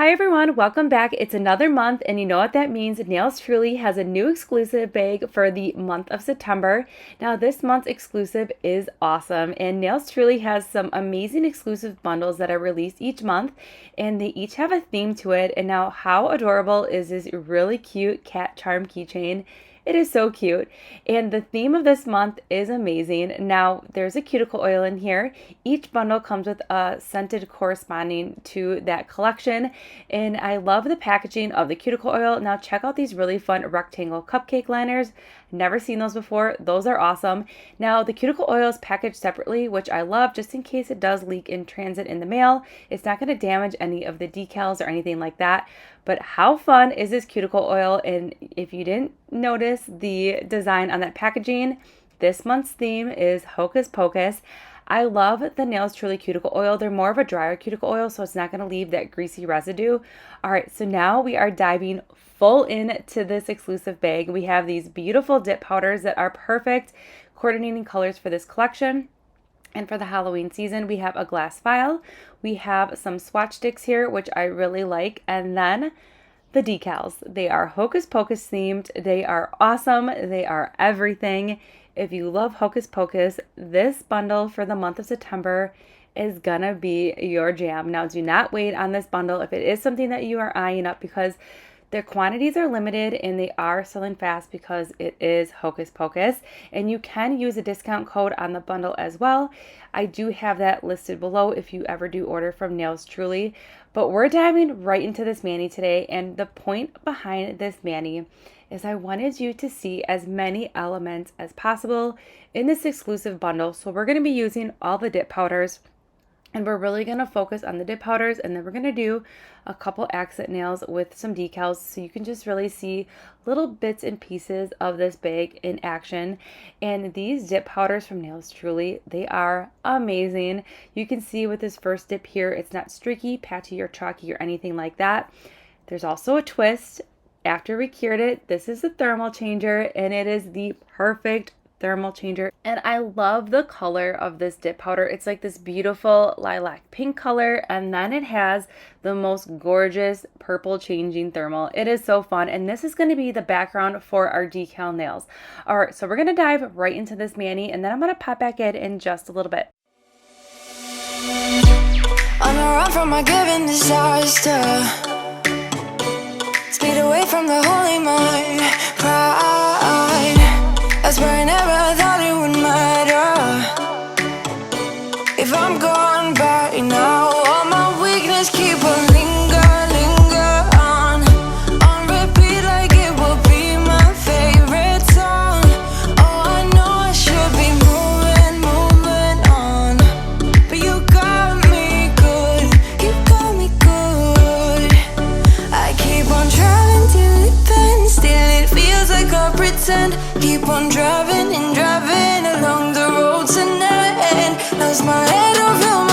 Hi everyone, welcome back. It's another month and you know what that means. Nails Truly has a new exclusive bag for the month of September. Now this month's exclusive is awesome and Nails Truly has some amazing exclusive bundles that are released each month and they each have a theme to it. And now how adorable is this really cute cat charm keychain? It is so cute. And the theme of this month is amazing. Now, there's a cuticle oil in here. Each bundle comes with a scented corresponding to that collection. And I love the packaging of the cuticle oil. Now, check out these really fun rectangle cupcake liners. Never seen those before. Those are awesome. Now, the cuticle oil is packaged separately, which I love just in case it does leak in transit in the mail. It's not going to damage any of the decals or anything like that. But how fun is this cuticle oil? And if you didn't notice the design on that packaging, this month's theme is Hocus Pocus. I love the Nails Truly cuticle oil. They're more of a drier cuticle oil, so it's not going to leave that greasy residue. All right, so now we are diving full into this exclusive bag. We have these beautiful dip powders that are perfect coordinating colors for this collection. And for the Halloween season, we have a glass vial. We have some swatch sticks here, which I really like. And then the decals. They are Hocus Pocus themed. They are awesome. They are everything. If you love Hocus Pocus, this bundle for the month of September is gonna be your jam. Now, do not wait on this bundle if it is something that you are eyeing up because their quantities are limited and they are selling fast because it is Hocus Pocus. And you can use a discount code on the bundle as well. I do have that listed below if you ever do order from Nails Truly. But we're diving right into this mani today. And the point behind this mani is I wanted you to see as many elements as possible in this exclusive bundle. So we're going to be using all the dip powders. And we're really going to focus on the dip powders and then we're going to do a couple accent nails with some decals so you can just really see little bits and pieces of this bag in action. And these dip powders from Nails Truly, they are amazing. You can see with this first dip here, it's not streaky, patchy, or chalky or anything like that. There's also a twist. After we cured it, this is the thermal changer and it is the perfect thermal changer. And I love the color of this dip powder. It's like this beautiful lilac pink color and then it has the most gorgeous purple changing thermal. It is so fun and this is going to be the background for our decal nails. All right, so we're going to dive right into this mani and then I'm going to pop back in just a little bit. On a run from my given disaster, speed away from the holy mind, pride. That's where I never thought it would matter. If I'm gone by now, all my weakness keep on linger on repeat like it will be my favorite song. Oh, I know I should be moving on, but you got me good, you got me good. I keep on driving till it bends, still it feels like I pretend. Keep on driving and driving along the road to never end. Lost my head over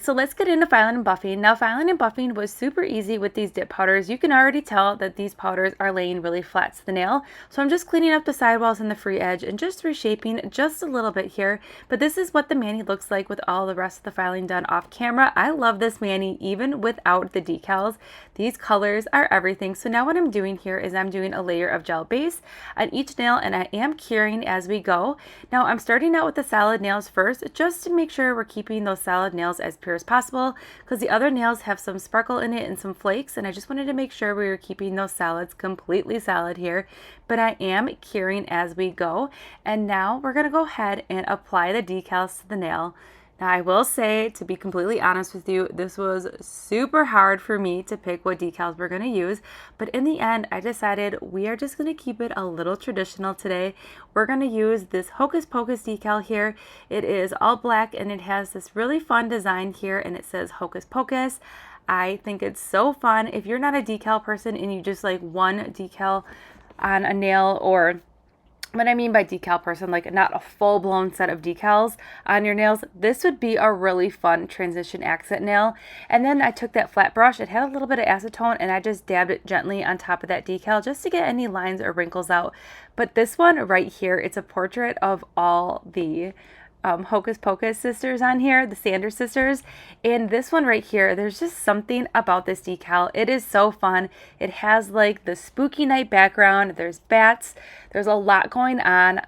right, so let's get into filing and buffing. Now, filing and buffing was super easy with these dip powders. You can already tell that these powders are laying really flat to the nail. So I'm just cleaning up the sidewalls and the free edge and just reshaping just a little bit here. But this is what the mani looks like with all the rest of the filing done off camera. I love this mani even without the decals. These colors are everything. So now what I'm doing here is I'm doing a layer of gel base on each nail, and I am curing as we go. Now I'm starting out with the solid nails first, just to make sure we're keeping those solid nails as pure as possible, because the other nails have some sparkle in it and some flakes, and I just wanted to make sure we were keeping those solids completely solid here. But I am curing as we go, and now we're going to go ahead and apply the decals to the nail. Now, I will say, to be completely honest with you, this was super hard for me to pick what decals we're going to use, but in the end, I decided we are just going to keep it a little traditional today. We're going to use this Hocus Pocus decal here. It is all black, and it has this really fun design here, and it says Hocus Pocus. I think it's so fun. If you're not a decal person and you just like one decal on a nail, or what I mean by decal person, like not a full-blown set of decals on your nails, this would be a really fun transition accent nail. And then I took that flat brush, it had a little bit of acetone, and I just dabbed it gently on top of that decal just to get any lines or wrinkles out. But this one right here, it's a portrait of all the Hocus Pocus sisters on here, the Sanders sisters, and this one right here, there's just something about this decal. It is so fun. It has like the spooky night background, there's bats, there's a lot going on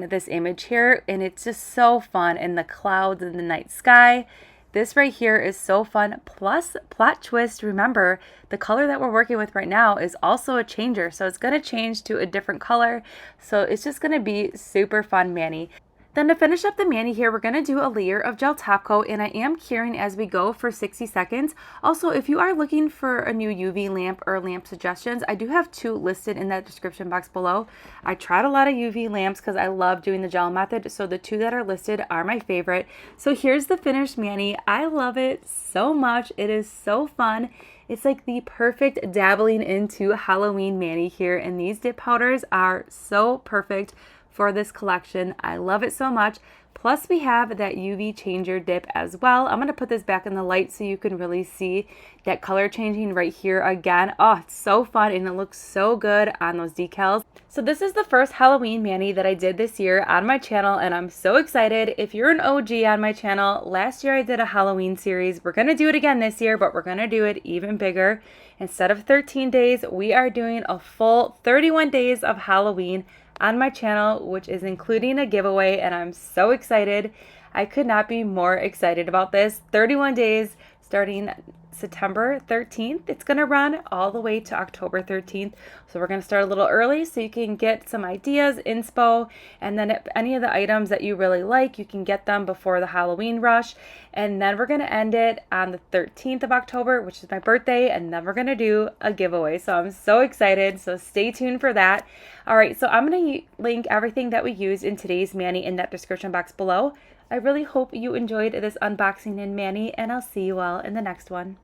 this image here, and it's just so fun, and the clouds and the night sky. This right here is so fun. Plus, plot twist, remember, the color that we're working with right now is also a changer, so it's going to change to a different color, so it's just going to be super fun mani. Then to finish up the mani here, we're going to do a layer of gel top coat, and I am curing as we go for 60 seconds. Also, if you are looking for a new UV lamp or lamp suggestions, I do have 2 listed in that description box below. I tried a lot of UV lamps because I love doing the gel method, so the 2 that are listed are my favorite. So here's the finished mani. I love it so much. It is so fun. It's like the perfect dabbling into Halloween mani here, and these dip powders are so perfect for this collection. I love it so much. Plus we have that UV changer dip as well. I'm going to put this back in the light so you can really see that color changing right here again. Oh, it's so fun, and it looks so good on those decals. So this is the first Halloween mani that I did this year on my channel, and I'm so excited. If you're an OG on my channel, last year I did a Halloween series. We're going to do it again this year, but we're going to do it even bigger. Instead of 13 days, we are doing a full 31 days of Halloween on my channel, which is including a giveaway, and I'm so excited. I could not be more excited about this. 31 days starting September 13th. It's going to run all the way to October 13th. So we're going to start a little early so you can get some ideas, inspo, and then if any of the items that you really like, you can get them before the Halloween rush. And then we're going to end it on the 13th of October, which is my birthday, and then we're going to do a giveaway. So I'm so excited. So stay tuned for that. All right, so I'm going to link everything that we used in today's mani in that description box below. I really hope you enjoyed this unboxing and mani, and I'll see you all in the next one.